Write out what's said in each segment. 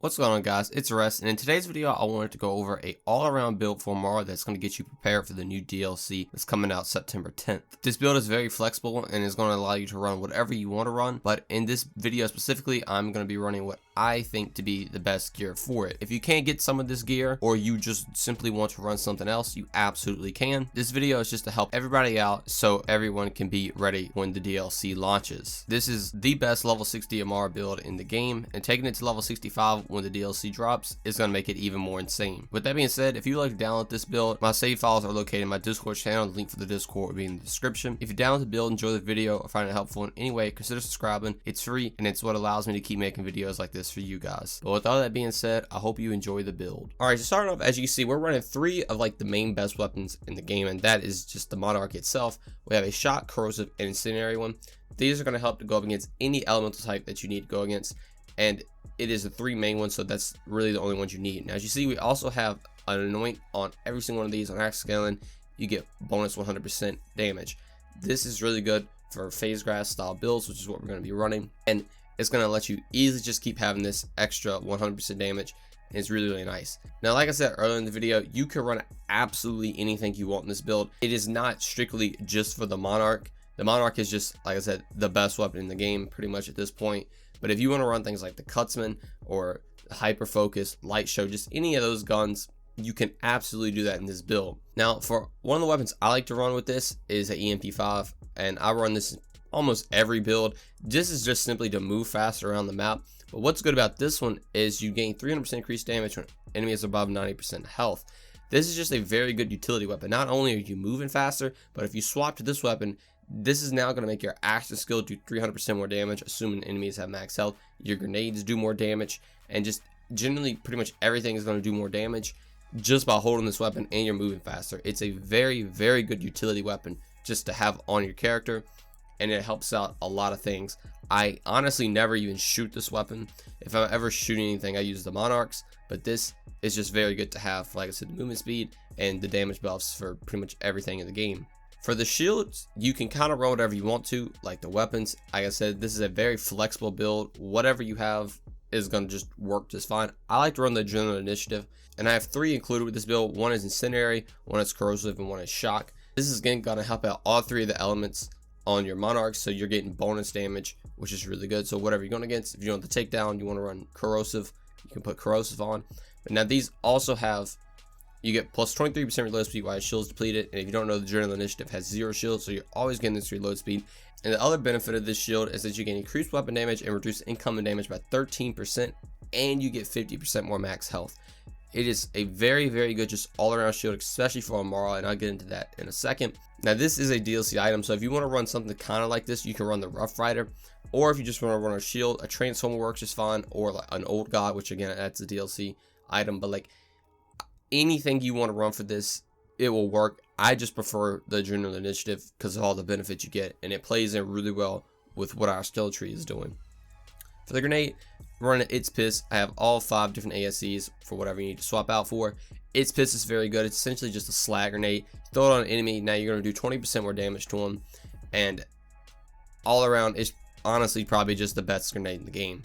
What's going on, guys? It's Rest, and in today's video I wanted to go over a all-around build for Amara that's going to get you prepared for the new DLC that's coming out September 10th. This build is very flexible and is going to allow you to run whatever you want to run, but in this video specifically I'm going to be running what I think to be the best gear for it. If you can't get some of this gear, or you just simply want to run something else, you absolutely can. This video is just to help everybody out so everyone can be ready when the DLC launches. This is the best level 60 Amara build in the game, and taking it to level 65 when the DLC drops is going to make it even more insane. With that being said, if you would like to download this build, my save files are located in my Discord channel. The link for the Discord will be in the description. If you download the build, enjoy the video, or find it helpful in any way, consider subscribing. It's free and it's what allows me to keep making videos like this for you guys. But with all that being said, I hope you enjoy the build. Alright, so starting off, as you can see, we're running three of like the main best weapons in the game, and that is just the Monarch itself. We have a shot, corrosive, and incendiary one. These are going to help to go up against any elemental type that you need to go against, and it is the three main ones, so that's really the only ones you need. Now, as you see, we also have an anoint on every single one of these. On axe scaling, you get bonus 100% damage. This is really good for phase grass style builds, which is what we're going to be running, and it's going to let you easily just keep having this extra 100% damage. And it's really nice. Now, like I said earlier in the video, you can run absolutely anything you want in this build. It is not strictly just for the Monarch. The Monarch is just, like I said, the best weapon in the game pretty much at this point. But if you want to run things like the Cutsman or Hyper Focus, Light Show, just any of those guns, you can absolutely do that in this build. Now, for one of the weapons I like to run with this is an EMP5, and I run this in almost every build. This is just simply to move faster around the map. But what's good about this one is you gain 300% increased damage when enemies above 90% health. This is just a very good utility weapon. Not only are you moving faster, but if you swap to this weapon, this is now going to make your action skill do 300% more damage, assuming enemies have max health. Your grenades do more damage, and just generally pretty much everything is going to do more damage just by holding this weapon, and you're moving faster. It's a very good utility weapon just to have on your character, and it helps out a lot of things. I honestly never even shoot this weapon. If I'm ever shooting anything, I use the Monarchs, but this is just very good to have, like I said, the movement speed and the damage buffs for pretty much everything in the game. For the shields, you can kind of run whatever you want to, like the weapons. Like I said, this is a very flexible build. Whatever you have is going to just work just fine. I like to run the General Initiative, and I have three included with this build. One is Incendiary, one is Corrosive, and one is Shock. This is again going to help out all three of the elements on your Monarchs, so you're getting bonus damage, which is really good. So whatever you're going against, if you want the takedown, you want to run Corrosive, you can put Corrosive on. But now these also have, you get plus 23% reload speed while your shield's depleted, and if you don't know, the General Initiative has 0 shield, so you're always getting this reload speed. And the other benefit of this shield is that you get increased weapon damage and reduce incoming damage by 13%, and you get 50% more max health. It is a very good just all-around shield, especially for Amara, and I'll get into that in a second. Now, this is a DLC item, so if you want to run something kind of like this, you can run the Rough Rider, or if you just want to run a shield, a Transformer works just fine, or like an Old God, which again, that's a DLC item. But like anything you want to run for this, it will work. I just prefer the General Initiative because of all the benefits you get, and it plays in really well with what our skill tree is doing. For the grenade, running It's Piss. I have all 5 different ASCs for whatever you need to swap out for. It's Piss is very good. It's essentially just a slag grenade. Throw it on an enemy. Now you're going to do 20% more damage to them, and all around, it's honestly probably just the best grenade in the game.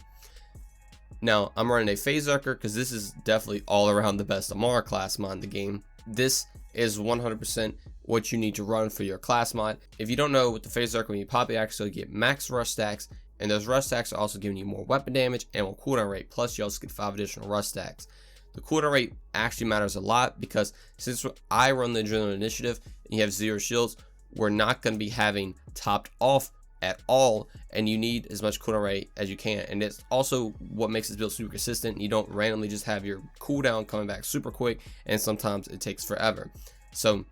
Now, I'm running a Phaserker because this is definitely all around the best Amara class mod in the game. This is 100% what you need to run for your class mod. If you don't know, with the Phaserker, when you pop the axe, you get max rush stacks, and those rush stacks are also giving you more weapon damage and more cooldown rate, plus you also get 5 additional rush stacks. The cooldown rate actually matters a lot because since I run the General Initiative and you have 0 shields, we're not going to be having topped off at all, and you need as much cooldown rate as you can, and it's also what makes this build super consistent. You don't randomly just have your cooldown coming back super quick, and sometimes it takes forever. So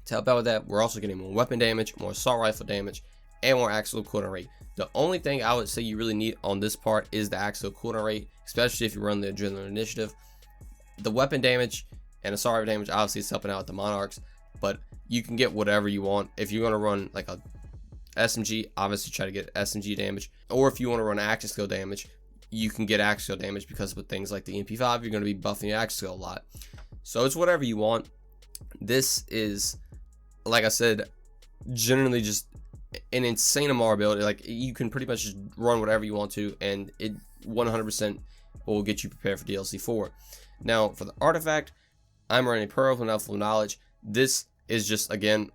to help out with that, we're also getting more weapon damage, more assault rifle damage, and more axial cooldown rate. The only thing I would say you really need on this part is the axial cooldown rate, especially if you run the Adrenaline Initiative. The weapon damage and assault rifle damage obviously is helping out with the Monarchs, but you can get whatever you want. If you're going to run like a SMG, obviously try to get SMG damage, or if you want to run action skill damage, you can get action skill damage because with things like the MP5, you're going to be buffing your action skill a lot. So it's whatever you want. This is, like I said, generally just an insane Amara build. Like, you can pretty much just run whatever you want to, and it 100% but will get you prepared for DLC 4. Now, for the artifact, I'm running Pearl with enough knowledge. This is just, again,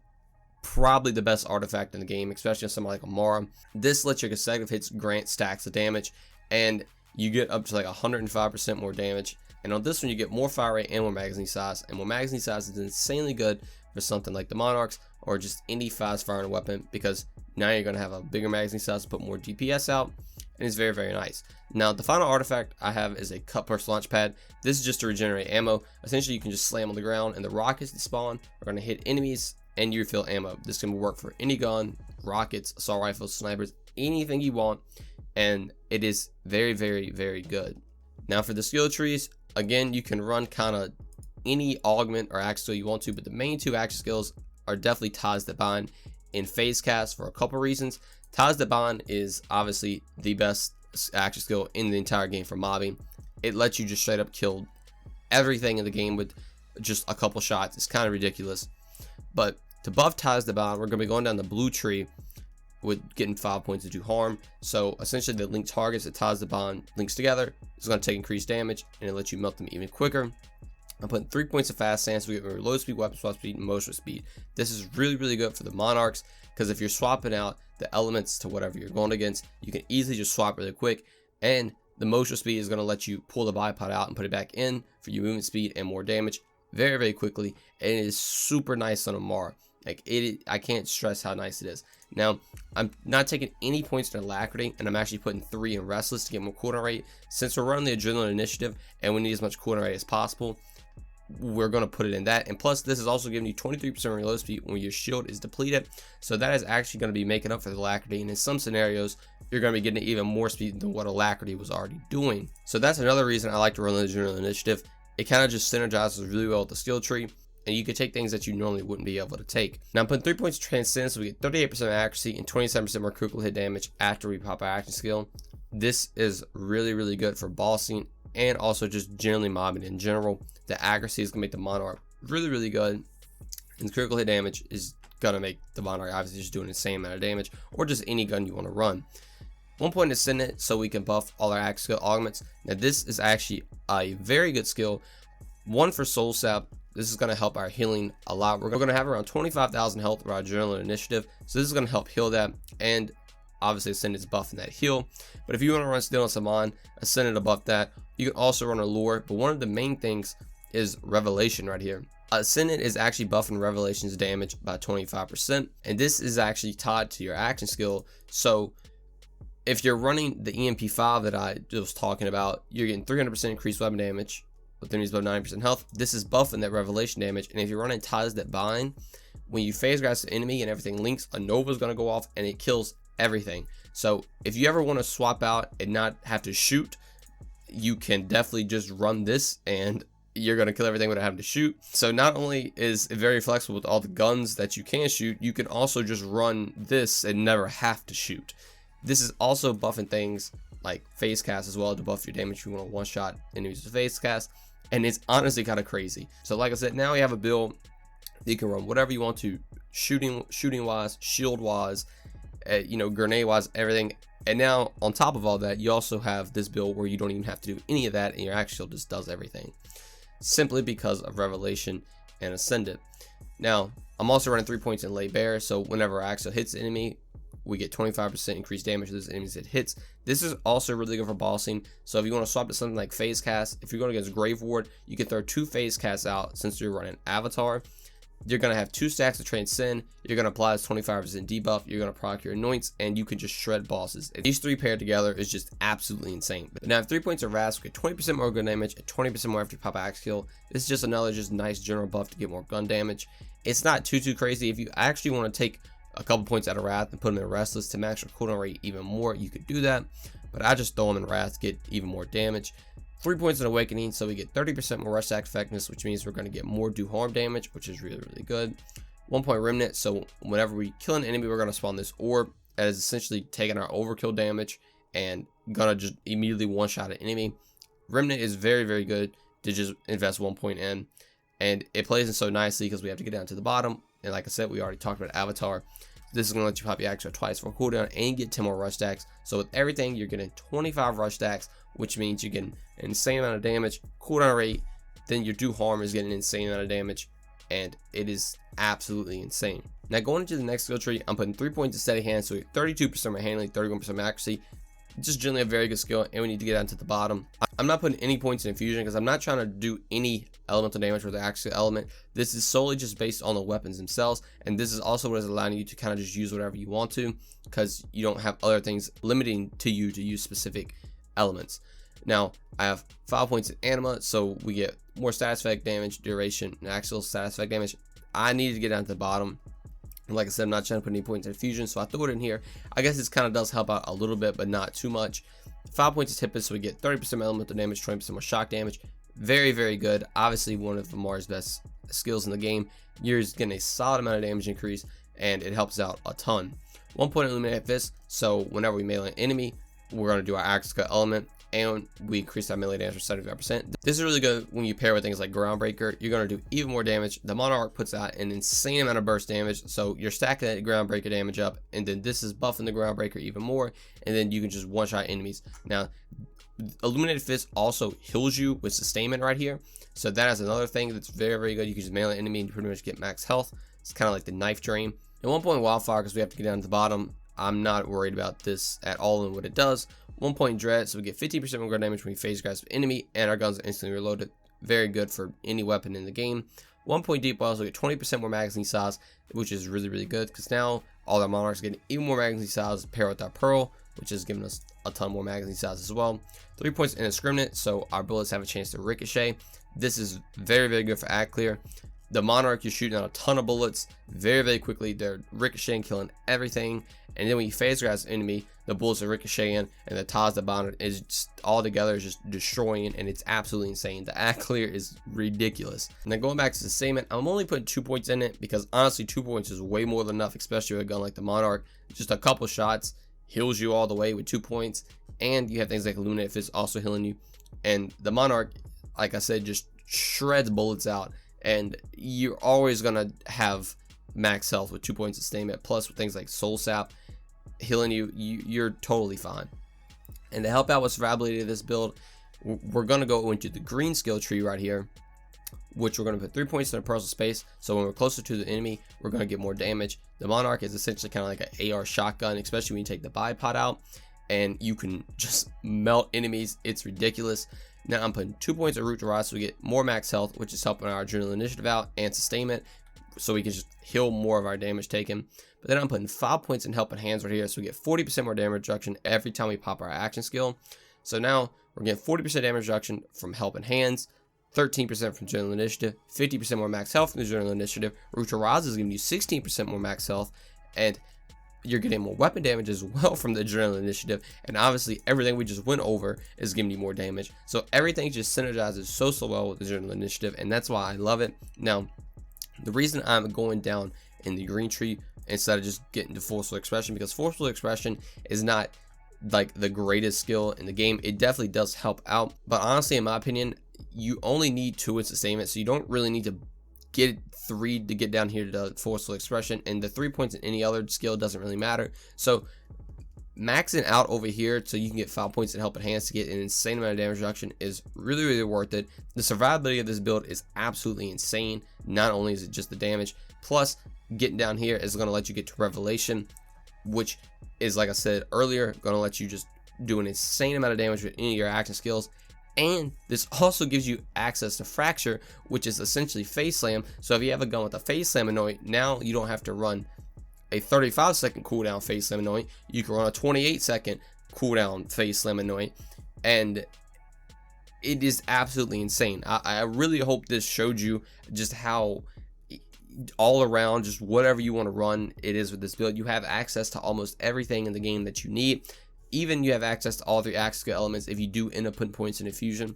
probably the best artifact in the game, especially on something like Amara. This lets your consecutive hits grant stacks of damage, and you get up to like 105% more damage. And on this one, you get more fire rate and more magazine size. And more magazine size is insanely good for something like the Monarchs or just any fast firing weapon, because now you're going to have a bigger magazine size to put more DPS out, and it's very, very nice. Now, the final artifact I have is a Cutburst launch pad. This is just to regenerate ammo. Essentially, you can just slam on the ground, and the rockets that spawn are going to hit enemies and you refill ammo. This can work for any gun, rockets, assault rifles, snipers, anything you want, and it is very, very, very good. Now, for the skill trees, again, you can run kind of any augment or axe skill you want to, but the main two action skills are definitely Ties That Bind and Phase Cast for a couple reasons. Ties That Bind is obviously the best action skill in the entire game for mobbing. It lets you just straight up kill everything in the game with just a couple shots. It's kind of ridiculous. But to buff Ties That Bind, we're going to be going down the blue tree with getting 5 points to do harm. So essentially, the linked targets that Ties That Bind links together is going to take increased damage, and it lets you melt them even quicker. I'm putting 3 points of fast stance. We get reload speed, weapon swap speed, and motion speed. This is really, really good for the Monarchs, because if you're swapping out the elements to whatever you're going against, you can easily just swap really quick. And the motion speed is going to let you pull the bipod out and put it back in for your movement speed and more damage very, very quickly. And it is super nice on Amara. Like, I can't stress how nice it is. Now, I'm not taking any points in Alacrity, and I'm actually putting 3 in Restless to get more cooldown rate. Since we're running the Adrenaline Initiative and we need as much cooldown rate as possible, we're going to put it in that. And plus, this is also giving you 23% reload speed when your shield is depleted, so that is actually going to be making up for the Alacrity, and in some scenarios you're going to be getting even more speed than what Alacrity was already doing. So that's another reason I like to run the Adrenaline Initiative. It kind of just synergizes really well with the skill tree, and you can take things that you normally wouldn't be able to take. Now, I'm putting 3 points of Transcend, so we get 38% accuracy and 27% more critical hit damage after we pop our action skill. This is really, really good for bossing and also just generally mobbing in general. The accuracy is going to make the Monarch really, really good, and the critical hit damage is going to make the Monarch obviously just doing the same amount of damage, or just any gun you want to run. 1 point to send it so we can buff all our action skill augments. Now, this is actually a very good skill. One for Soul Sap. This is going to help our healing a lot. We're going to have around 25,000 health with our Adrenaline Initiative, so this is going to help heal that, and obviously Ascendant's buffing that heal. But if you want to run Still and Saman, Ascendant to buff that. You can also run Allure, but one of the main things is Revelation right here. Ascendant is actually buffing Revelation's damage by 25%, and this is actually tied to your action skill. So if you're running the EMP5 that I was talking about, you're getting 300% increased weapon damage with enemies above 90% health. This is buffing that Revelation damage, and if you're running Ties That Bind, when you phase grasp the enemy and everything links, a Nova is going to go off and it kills everything. So if you ever want to swap out and not have to shoot, you can definitely just run this and you're going to kill everything without having to shoot. So not only is it very flexible with all the guns that you can shoot, you can also just run this and never have to shoot. This is also buffing things like Phase Cast as well to buff your damage if you want to one-shot enemies with Phase Cast. And it's honestly kind of crazy. So like I said, now we have a build that you can run whatever you want to, shooting wise, shield wise, grenade wise, everything. And now on top of all that, you also have this build where you don't even have to do any of that, and your action shield just does everything, simply because of Revelation and Ascendant. Now, I'm also running 3 points in Lay Bare, so whenever our action hits the enemy, we get 25% increased damage to those enemies it hits. This is also really good for bossing. So if you want to swap to something like Phase Cast, if you're going against Grave Ward, you can throw 2 Phase Casts out. Since you're running Avatar, you're going to have 2 stacks of Transcend. You're going to apply this 25% debuff. You're going to proc your Anoints, and you can just shred bosses. These 3 paired together is just absolutely insane. But now I have 3 points of Rasp, get 20% more gun damage, and 20% more after you pop axe kill. This is just another nice general buff to get more gun damage. It's not too crazy. If you actually want to take a couple points out of Wrath and put them in Restless to max your cooldown rate even more, you could do that, but I just throw them in Wrath to get even more damage. 3 points in Awakening, so we get 30% more rush attack effectiveness, which means we're going to get more do harm damage, which is really, really good. 1 point Remnant, so whenever we kill an enemy, we're going to spawn this orb that is essentially taking our overkill damage and gonna just immediately one-shot an enemy. Remnant is very, very good to just invest 1 point in, and it plays in so nicely because we have to get down to the bottom. And like I said, we already talked about Avatar. this is going to let you pop your axe twice for cooldown and get 10 more rush stacks. So with everything, you're getting 25 rush stacks, which means you're getting an insane amount of damage, cooldown rate, then your do harm is getting an insane amount of damage, and it is absolutely insane. Now going into the next skill tree, I'm putting 3 points of steady hand, so 32% more handling, 31% accuracy. Just generally a very good skill, and we need to get down to the bottom. I'm not putting any points in infusion because I'm not trying to do any elemental damage with the actual element. This is solely just based on the weapons themselves, and this is also what is allowing you to kind of just use whatever you want to, because you don't have other things limiting to you to use specific elements. Now I have 5 points in anima, so we get more status effect damage, duration, and actual status effect damage. I needed to get down to the bottom. Like I said, I'm not trying to put any points in infusion, so I threw it in here. I guess this kind of does help out a little bit, but not too much. 5 points is Tempest, so we get 30% elemental damage, 20% more shock damage. Very, very good. Obviously, one of Amara's best skills in the game. You're getting a solid amount of damage increase, and it helps out a ton. 1 point Illuminated Fist, so whenever we melee an enemy, we're going to do our axe cut element, and we increase our melee damage for 75%. This is really good when you pair with things like Groundbreaker. You're going to do even more damage. The Monarch puts out an insane amount of burst damage, so you're stacking that Groundbreaker damage up, and then this is buffing the Groundbreaker even more, and then you can just one-shot enemies. Now, Illuminated Fist also heals you with sustainment right here, so that is another thing that's very, very good. You can just melee an enemy and pretty much get max health. It's kind of like the knife drain. At 1 point Wildfire, because we have to get down to the bottom, I'm not worried about this at all and what it does. 1 point Dread, so we get 50% more damage when we phase grasp an enemy, and our guns are instantly reloaded. Very good for any weapon in the game. 1 point Deep Well, so we get 20% more magazine size, which is really, really good, because now all our Monarchs getting even more magazine size paired with our Pearl, which is giving us a ton more magazine size as well. 3 points Indiscriminate, so our bullets have a chance to ricochet. This is very, very good for ad clear. The Monarch, you're shooting out a ton of bullets very, very quickly. They're ricocheting, killing everything. And then when you phase grasp an enemy, the bullets are ricocheting, and the Taz the Bonnet is just all together is just destroying, and it's absolutely insane. The ad clear is ridiculous. And then going back to sustainment, I'm only putting 2 points in it because honestly 2 points is way more than enough, especially with a gun like the Monarch. Just a couple shots heals you all the way with 2 points, and you have things like Illuminated Fist also healing you. And the Monarch, like I said, just shreds bullets out, and you're always gonna have max health with 2 points of sustainment, plus with things like Soul Sap healing you, you're totally fine. And to help out with survivability of this build, we're going to go into the green skill tree right here, which we're going to put 3 points in a personal space, so when we're closer to the enemy, we're going to get more damage. The Monarch is essentially kind of like an AR shotgun, especially when you take the bipod out, and you can just melt enemies. It's ridiculous. Now I'm putting 2 points of Root to Rise, so we get more max health, which is helping our Adrenaline Initiative out, and sustainment, so we can just heal more of our damage taken. But then I'm putting 5 points in Helping Hands right here, so we get 40% more damage reduction every time we pop our action skill. So now we're getting 40% damage reduction from Helping Hands, 13% from Adrenaline Initiative, 50% more max health from the Adrenaline Initiative. Root to Rise is giving you 16% more max health, and you're getting more weapon damage as well from the Adrenaline Initiative, and obviously everything we just went over is giving you more damage. So everything just synergizes so well with the Adrenaline Initiative, and that's why I love it. Now, the reason I'm going down in the green tree instead of just getting to Forceful Expression, because Forceful Expression is not like the greatest skill in the game. It definitely does help out, but honestly, in my opinion, you only need 2 in sustainment, so you don't really need to get 3 to get down here to the Forceful Expression, and the 3 points in any other skill doesn't really matter. So maxing out over here so you can get 5 points in Helping Hands to get an insane amount of damage reduction is really, really worth it. The survivability of this build is absolutely insane. Not only is it just the damage, plus getting down here is going to let you get to Revelation, which is, like I said earlier, going to let you just do an insane amount of damage with any of your action skills. And this also gives you access to Fracture, which is essentially Face Slam. So if you have a gun with a Face Slam annoying, now you don't have to run a 35-second cooldown Face Slam annoying. You can run a 28-second cooldown Face Slam annoying, and it is absolutely insane. I really hope this showed you just how all around, just whatever you want to run, it is with this build. You have access to almost everything in the game that you need. Even you have access to all 3 action skill elements if you do end up putting points in infusion,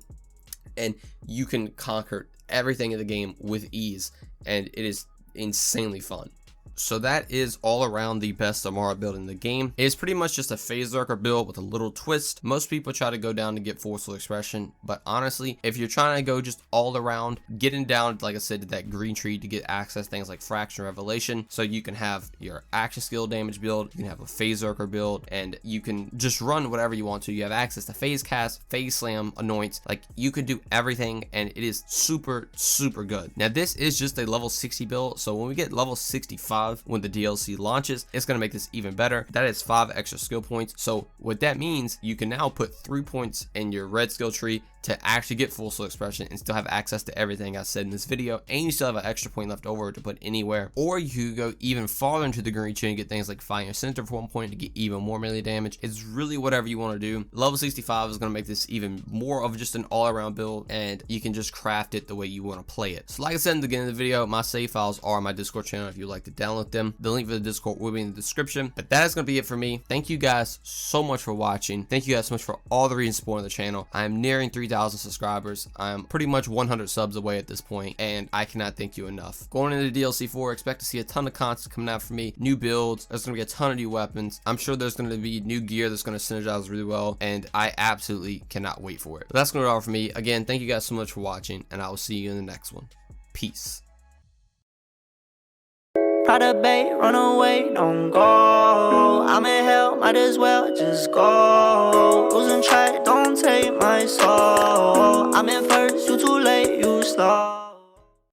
and you can conquer everything in the game with ease, and it is insanely fun. So that is all around the best Amara build in the game. It's pretty much just a phase lurker build with a little twist. Most people try to go down to get forceful expression, but honestly, if you're trying to go just all around, getting down, like I said, to that green tree to get access to things like fraction revelation, so you can have your action skill damage build, you can have a phase lurker build, and you can just run whatever you want to. You have access to phase cast, phase slam, anoints, like you could do everything, and it is super good. Now this is just a level 60 build, so when we get level 65 when the DLC launches, it's going to make this even better. That is 5 extra skill points. So what that means, you can now put 3 points in your red skill tree to actually get full soul expression and still have access to everything I said in this video, and you still have an extra point left over to put anywhere. Or you could go even farther into the green tree and get things like fire center for 1 point to get even more melee damage. It's really whatever you want to do. Level 65 is going to make this even more of just an all-around build, and you can just craft it the way you want to play it. So like I said in the beginning of the video, my save files are on my Discord channel if you'd like to download them. The link for the Discord will be in the description. But that is going to be it for me. Thank you guys so much for watching. Thank you guys so much for all the recent support on the channel. I am nearing 3,000 subscribers. I'm pretty much 100 subs away at this point, and I cannot thank you enough. Going into DLC 4, expect to see a ton of content coming out for me. New builds. There's going to be a ton of new weapons. I'm sure there's going to be new gear that's going to synergize really well, and I absolutely cannot wait for it. But that's going to be all for me. Again, thank you guys so much for watching, and I will see you in the next one. Peace. Prada Bay, run away, don't go. I'm in hell, might as well just go. Losing track, don't take